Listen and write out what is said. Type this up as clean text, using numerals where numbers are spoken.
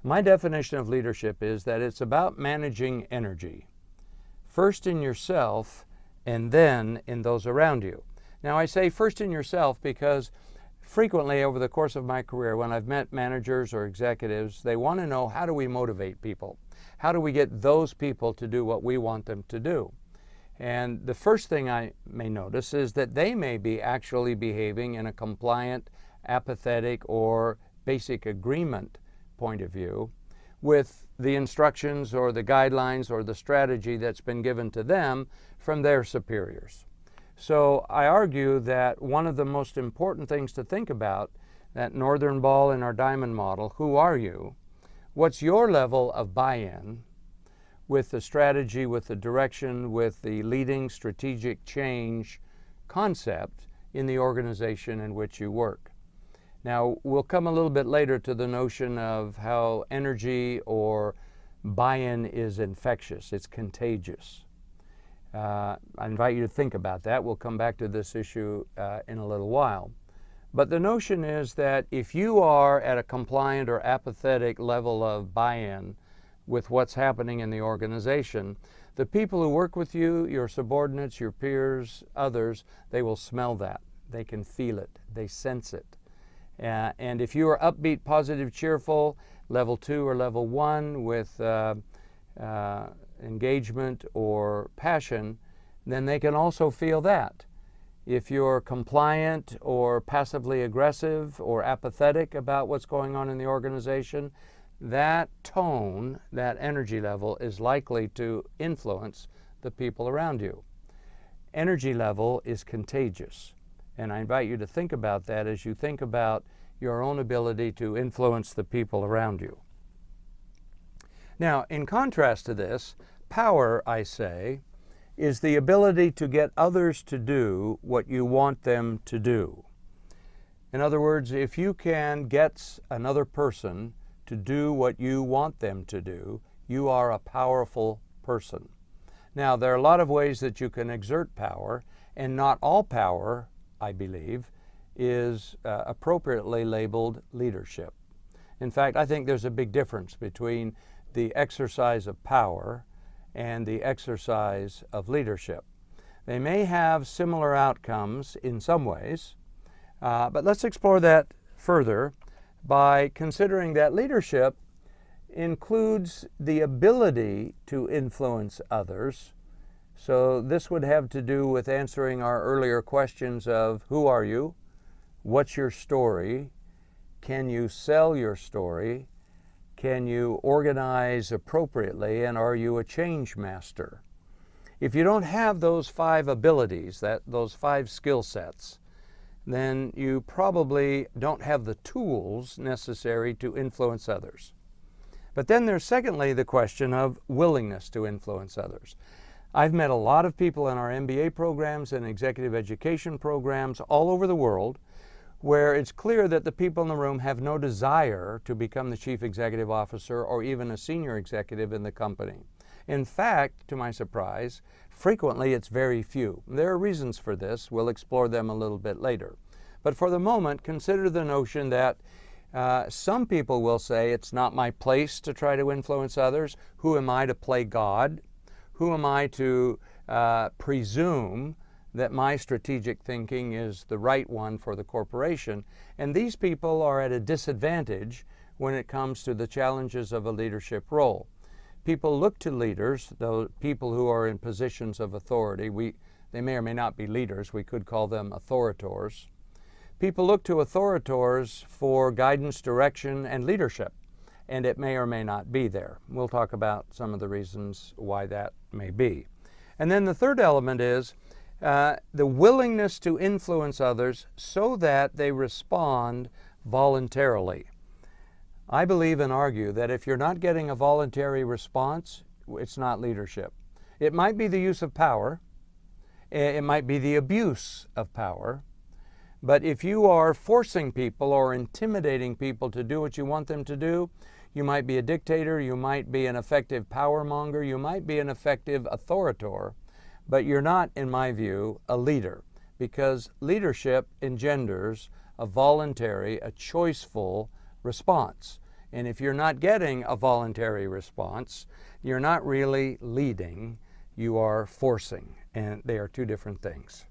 My definition of leadership is that it's about managing energy, first in yourself and then in those around you. Now, I say first in yourself because frequently over the course of my career, when I've met managers or executives, they want to know, how do we motivate people? How do we get those people to do what we want them to do? And the first thing I may notice is that they may be actually behaving in a compliant, apathetic, or basic agreement point of view with the instructions or the guidelines or the strategy that's been given to them from their superiors. So I argue that one of the most important things to think about, that northern ball in our diamond model, who are you? What's your level of buy-in with the strategy, with the direction, with the leading strategic change concept in the organization in which you work? Now, we'll come a little bit later to the notion of how energy or buy-in is infectious, it's contagious. I invite you to think about that. We'll come back to this issue in a little while. But the notion is that if you are at a compliant or apathetic level of buy-in with what's happening in the organization, the people who work with you, your subordinates, your peers, others, they will smell that. They can feel it. They sense it. And if you are upbeat, positive, cheerful, level 2 or level 1 with engagement or passion, then they can also feel that. If you're compliant or passively aggressive or apathetic about what's going on in the organization, that tone, that energy level is likely to influence the people around you. Energy level is contagious. And I invite you to think about that as you think about your own ability to influence the people around you. Now, in contrast to this, power, I say, is the ability to get others to do what you want them to do. In other words, if you can get another person to do what you want them to do, you are a powerful person. Now, there are a lot of ways that you can exert power, and not all power, I believe, is appropriately labeled leadership. In fact, I think there's a big difference between the exercise of power and the exercise of leadership. They may have similar outcomes in some ways, but let's explore that further by considering that leadership includes the ability to influence others. So this would have to do with answering our earlier questions of who are you, what's your story, can you sell your story, can you organize appropriately, and are you a change master? If you don't have those 5 abilities, those 5 skill sets, then you probably don't have the tools necessary to influence others. But then there's secondly the question of willingness to influence others. I've met a lot of people in our MBA programs and executive education programs all over the world where it's clear that the people in the room have no desire to become the chief executive officer or even a senior executive in the company. In fact, to my surprise, frequently it's very few. There are reasons for this. We'll explore them a little bit later. But for the moment, consider the notion that some people will say, it's not my place to try to influence others. Who am I to play God? Who am I to presume that my strategic thinking is the right one for the corporation? And these people are at a disadvantage when it comes to the challenges of a leadership role. People look to leaders, those people who are in positions of authority. They may or may not be leaders. We could call them authoritors. People look to authoritors for guidance, direction, and leadership, and it may or may not be there. We'll talk about some of the reasons why that may be. And then the third element is the willingness to influence others so that they respond voluntarily. I believe and argue that if you're not getting a voluntary response, it's not leadership. It might be the use of power. It might be the abuse of power. But if you are forcing people or intimidating people to do what you want them to do, you might be a dictator, you might be an effective power monger, you might be an effective authoritor, but you're not, in my view, a leader, because leadership engenders a voluntary, a choiceful response. And if you're not getting a voluntary response, you're not really leading, you are forcing, and they are two different things.